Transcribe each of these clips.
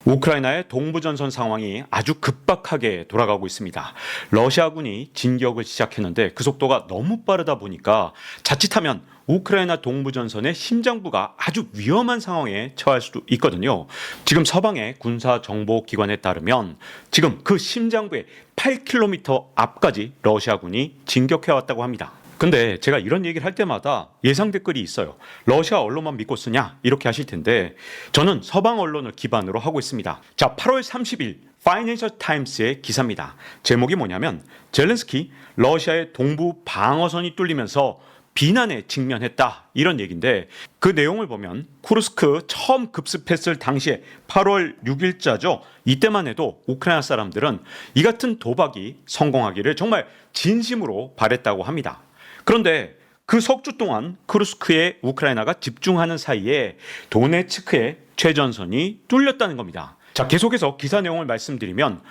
우크라이나의 동부전선 상황이 아주 급박하게 돌아가고 있습니다. 러시아군이 진격을 시작했는데 그 속도가 너무 빠르다 보니까 자칫하면 우크라이나 동부전선의 심장부가 아주 위험한 상황에 처할 수도 있거든요. 지금 서방의 군사정보기관에 따르면 지금 그 심장부의 8km 앞까지 러시아군이 진격해왔다고 합니다. 근데 제가 이런 얘기를 할 때마다 예상 댓글이 있어요. 러시아 언론만 믿고 쓰냐? 이렇게 하실 텐데 저는 서방 언론을 기반으로 하고 있습니다. 자, 8월 30일 파이낸셜 타임스의 기사입니다. 제목이 뭐냐면 젤렌스키 러시아의 동부 방어선이 뚫리면서 비난에 직면했다, 이런 얘기인데 그 내용을 보면 쿠르스크 처음 급습했을 당시에 8월 6일자죠. 이때만 해도 우크라이나 사람들은 이 같은 도박이 성공하기를 정말 진심으로 바랬다고 합니다. 그런데 그 석 주 동안 쿠르스크에 우크라이나가 집중하는 사이에 도네츠크의 최전선이 뚫렸다는 겁니다. 자, 계속해서 기사 내용을 말씀드리면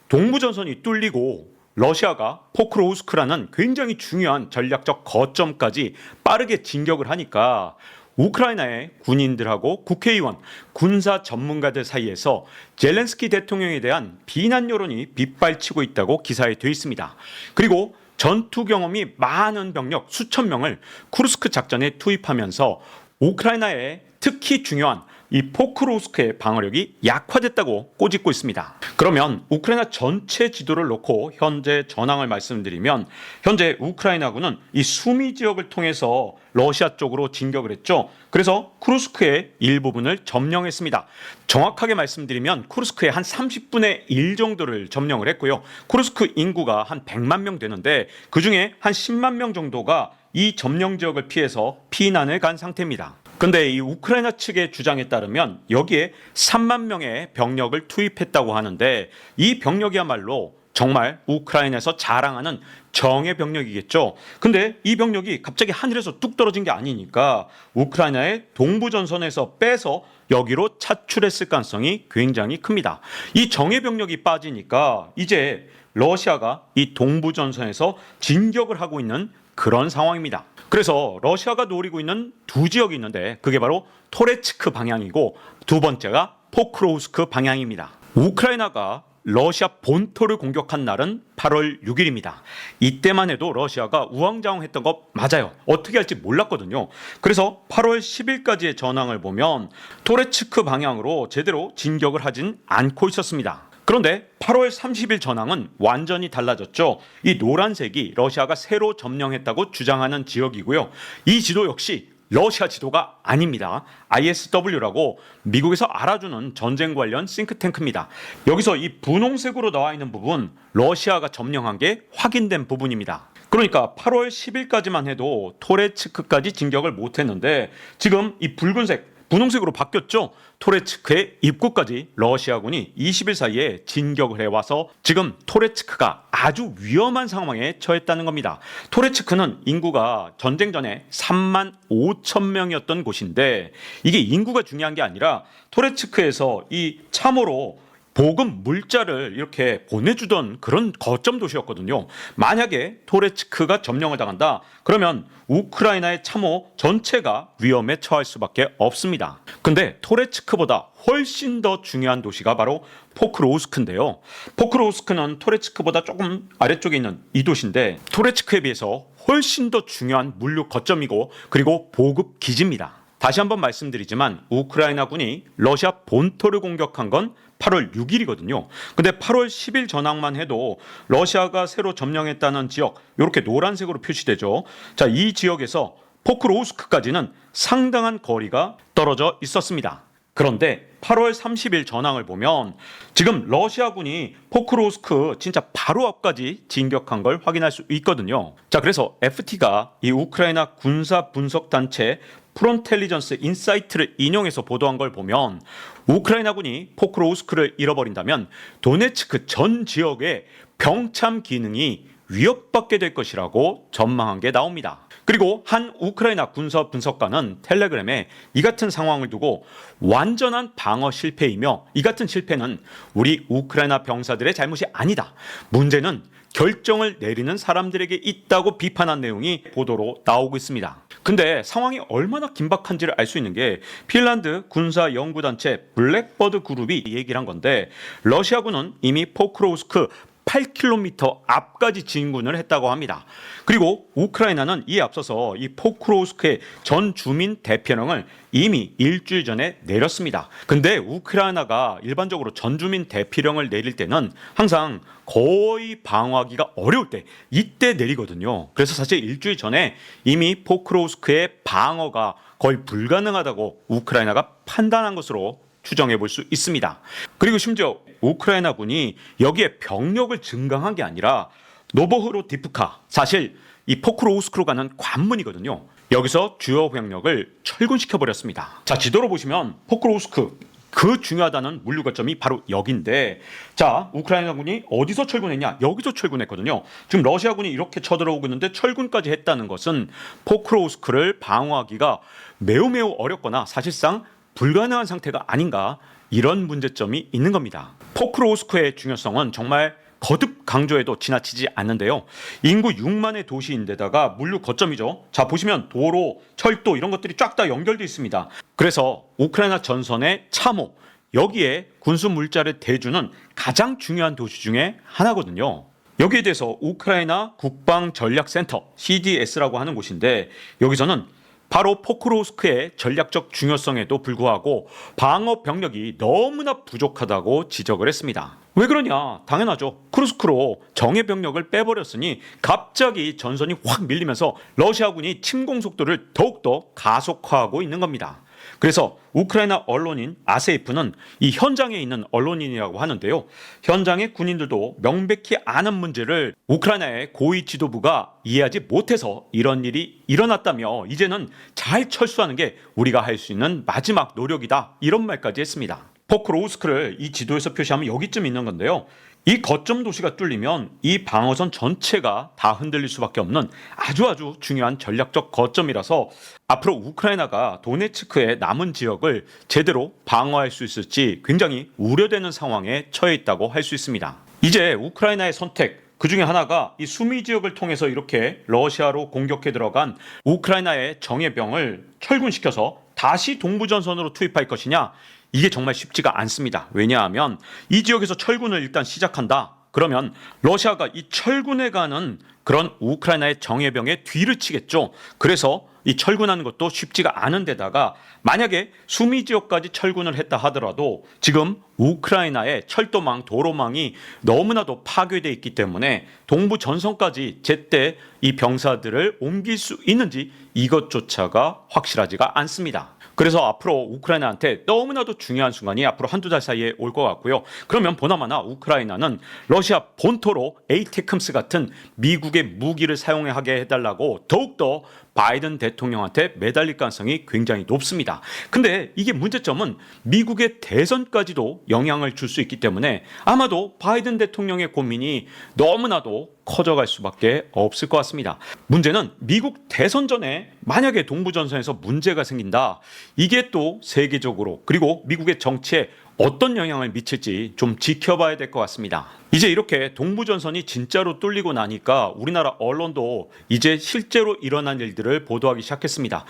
동부전선이 뚫리고 러시아가 포크로우스크라는 굉장히 중요한 전략적 거점까지 빠르게 진격을 하니까 우크라이나의 군인들하고 국회의원, 군사 전문가들 사이에서 젤렌스키 대통령에 대한 비난 여론이 빗발치고 있다고 기사에 되어 있습니다. 그리고 전투 경험이 많은 병력 수천 명을 쿠르스크 작전에 투입하면서 우크라이나의 특히 중요한 이 포크로우스크의 방어력이 약화됐다고 꼬집고 있습니다. 그러면 우크라이나 전체 지도를 놓고 현재 전황을 말씀드리면 현재 우크라이나군은 이 수미 지역을 통해서 러시아 쪽으로 진격을 했죠. 그래서 쿠르스크의 일부분을 점령했습니다. 정확하게 말씀드리면 쿠르스크의 한 30분의 1 정도를 점령을 했고요. 쿠르스크 인구가 한 100만 명 되는데 그중에 한 10만 명 정도가 이 점령 지역을 피해서 피난을 간 상태입니다. 근데 이 우크라이나 측의 주장에 따르면 여기에 3만 명의 병력을 투입했다고 하는데 이 병력이야말로 정말 우크라이나에서 자랑하는 정예 병력이겠죠. 근데 이 병력이 갑자기 하늘에서 뚝 떨어진 게 아니니까 우크라이나의 동부전선에서 빼서 여기로 차출했을 가능성이 굉장히 큽니다. 이 정예 병력이 빠지니까 이제 러시아가 이 동부전선에서 진격을 하고 있는 그런 상황입니다. 그래서 러시아가 노리고 있는 두 지역이 있는데 그게 바로 토레츠크 방향이고 두 번째가 포크로우스크 방향입니다. 우크라이나가 러시아 본토를 공격한 날은 8월 6일입니다. 이때만 해도 러시아가 우왕좌왕했던 거 맞아요. 어떻게 할지 몰랐거든요. 그래서 8월 10일까지의 전황을 보면 토레츠크 방향으로 제대로 진격을 하진 않고 있었습니다. 그런데 8월 30일 전황은 완전히 달라졌죠. 이 노란색이 러시아가 새로 점령했다고 주장하는 지역이고요. 이 지도 역시 러시아 지도가 아닙니다. ISW라고 미국에서 알아주는 전쟁 관련 싱크탱크입니다. 여기서 이 분홍색으로 나와 있는 부분, 러시아가 점령한 게 확인된 부분입니다. 그러니까 8월 10일까지만 해도 토레츠크까지 진격을 못했는데 지금 이 붉은색, 분홍색으로 바뀌었죠. 토레츠크의 입구까지 러시아군이 20일 사이에 진격을 해와서 지금 토레츠크가 아주 위험한 상황에 처했다는 겁니다. 토레츠크는 인구가 전쟁 전에 3만 5천 명이었던 곳인데 이게 인구가 중요한 게 아니라 토레츠크에서 이 참호로 보급 물자를 이렇게 보내주던 그런 거점 도시였거든요. 만약에 토레츠크가 점령을 당한다, 그러면 우크라이나의 참호 전체가 위험에 처할 수밖에 없습니다. 근데 토레츠크보다 훨씬 더 중요한 도시가 바로 포크로우스크인데요. 포크로우스크는 토레츠크보다 조금 아래쪽에 있는 이 도시인데 토레츠크에 비해서 훨씬 더 중요한 물류 거점이고 그리고 보급 기지입니다. 다시 한번 말씀드리지만 우크라이나군이 러시아 본토를 공격한 건 8월 6일이거든요. 근데 8월 10일 전황만 해도 러시아가 새로 점령했다는 지역, 이렇게 노란색으로 표시되죠. 자, 이 지역에서 포크로우스크까지는 상당한 거리가 떨어져 있었습니다. 그런데 8월 30일 전황을 보면 지금 러시아군이 포크로우스크 진짜 바로 앞까지 진격한 걸 확인할 수 있거든요. 자, 그래서 FT가 이 우크라이나 군사 분석 단체 프론텔리전스 인사이트를 인용해서 보도한 걸 보면 우크라이나군이 포크로우스크를 잃어버린다면 도네츠크 전 지역의 병참 기능이 위협받게 될 것이라고 전망한 게 나옵니다. 그리고 한 우크라이나 군사 분석가는 텔레그램에 이 같은 상황을 두고 완전한 방어 실패이며 이 같은 실패는 우리 우크라이나 병사들의 잘못이 아니다. 문제는 결정을 내리는 사람들에게 있다고 비판한 내용이 보도로 나오고 있습니다. 근데 상황이 얼마나 긴박한지를 알 수 있는 게 핀란드 군사 연구단체 블랙버드 그룹이 얘기를 한 건데 러시아군은 이미 포크로우스크 8km 앞까지 진군을 했다고 합니다. 그리고 우크라이나는 이에 앞서서 이 포크로우스크의 전 주민 대피령을 이미 일주일 전에 내렸습니다. 근데 우크라이나가 일반적으로 전 주민 대피령을 내릴 때는 항상 거의 방어하기가 어려울 때 이때 내리거든요. 그래서 사실 일주일 전에 이미 포크로우스크의 방어가 거의 불가능하다고 우크라이나가 판단한 것으로 추정해 볼 수 있습니다. 그리고 심지어 우크라이나군이 여기에 병력을 증강한 게 아니라 노보흐로디프카, 사실 이 포크로우스크로 가는 관문이거든요. 여기서 주요 병력을 철군시켜 버렸습니다. 자, 지도로 보시면 포크로우스크 그 중요하다는 물류 거점이 바로 여기인데, 자, 우크라이나군이 어디서 철군했냐? 여기서 철군했거든요. 지금 러시아군이 이렇게 쳐들어오고 있는데 철군까지 했다는 것은 포크로우스크를 방어하기가 매우 어렵거나 사실상 불가능한 상태가 아닌가, 이런 문제점이 있는 겁니다. 포크로우스크의 중요성은 정말 거듭 강조해도 지나치지 않는데요. 인구 6만의 도시인데다가 물류 거점이죠. 자, 보시면 도로, 철도 이런 것들이 쫙 다 연결되어 있습니다. 그래서 우크라이나 전선의 참호, 여기에 군수 물자를 대주는 가장 중요한 도시 중에 하나거든요. 여기에 대해서 우크라이나 국방전략센터 CDS라고 하는 곳인데, 여기서는 바로 포크로우스크의 전략적 중요성에도 불구하고 방어 병력이 너무나 부족하다고 지적을 했습니다. 왜 그러냐? 당연하죠. 크루스크로 정예 병력을 빼버렸으니 갑자기 전선이 확 밀리면서 러시아군이 침공 속도를 더욱더 가속화하고 있는 겁니다. 그래서 우크라이나 언론인 아세이프는 이 현장에 있는 언론인이라고 하는데요. 현장의 군인들도 명백히 아는 문제를 우크라이나의 고위 지도부가 이해하지 못해서 이런 일이 일어났다며 이제는 잘 철수하는 게 우리가 할 수 있는 마지막 노력이다, 이런 말까지 했습니다. 포크로우스크를 이 지도에서 표시하면 여기쯤 있는 건데요. 이 거점 도시가 뚫리면 이 방어선 전체가 다 흔들릴 수밖에 없는 아주 중요한 전략적 거점이라서 앞으로 우크라이나가 도네츠크의 남은 지역을 제대로 방어할 수 있을지 굉장히 우려되는 상황에 처해 있다고 할 수 있습니다. 이제 우크라이나의 선택, 그 중에 하나가 이 수미 지역을 통해서 이렇게 러시아로 공격해 들어간 우크라이나의 정예병을 철군시켜서 다시 동부전선으로 투입할 것이냐, 이게 정말 쉽지가 않습니다. 왜냐하면 이 지역에서 철군을 일단 시작한다. 그러면 러시아가 이 철군에 가는 그런 우크라이나의 정예병의 뒤를 치겠죠. 그래서 이 철군하는 것도 쉽지가 않은 데다가 만약에 수미 지역까지 철군을 했다 하더라도 지금 우크라이나의 철도망, 도로망이 너무나도 파괴되어 있기 때문에 동부 전선까지 제때 이 병사들을 옮길 수 있는지 이것조차가 확실하지가 않습니다. 그래서 앞으로 우크라이나한테 너무나도 중요한 순간이 앞으로 한두 달 사이에 올 것 같고요. 그러면 보나마나 우크라이나는 러시아 본토로 에이테크스 같은 미국의 무기를 사용하게 해달라고 더욱더 바이든 대통령한테 매달릴 가능성이 굉장히 높습니다. 근데 이게 문제점은 미국의 대선까지도 영향을 줄 수 있기 때문에 아마도 바이든 대통령의 고민이 너무나도 커져갈 수밖에 없을 것 같습니다. 문제는 미국 대선 전에 만약에 동부전선에서 문제가 생긴다. 이게 또 세계적으로 그리고 미국의 정치에 어떤 영향을 미칠지 좀 지켜봐야 될 것 같습니다. 이제 이렇게 동부전선이 진짜로 뚫리고 나니까 우리나라 언론도 이제 실제로 일어난 일들을 보도하기 시작했습니다.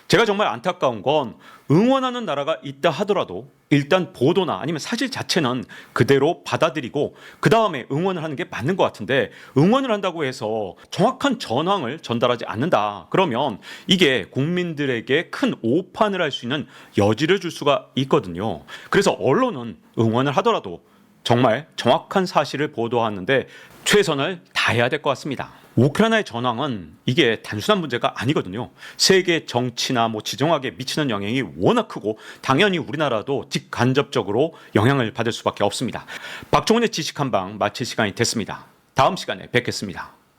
제가 정말 안타까운 건 응원하는 나라가 있다 하더라도 일단 보도나 아니면 사실 자체는 그대로 받아들이고 그 다음에 응원을 하는 게 맞는 것 같은데, 응원을 한다고 해서 정확한 전황을 전달하지 않는다. 그러면 이게 국민들에게 큰 오판을 할 수 있는 여지를 줄 수가 있거든요. 그래서 언론은 응원을 하더라도 정말 정확한 사실을 보도하는데 최선을 다해야 될 것 같습니다. 우크라이나의 전황은 이게 단순한 문제가 아니거든요. 세계 정치나 지정학에 미치는 영향이 워낙 크고 당연히 우리나라도 직간접적으로 영향을 받을 수밖에 없습니다. 박종훈의 지식한방 마칠 시간이 됐습니다. 다음 시간에 뵙겠습니다.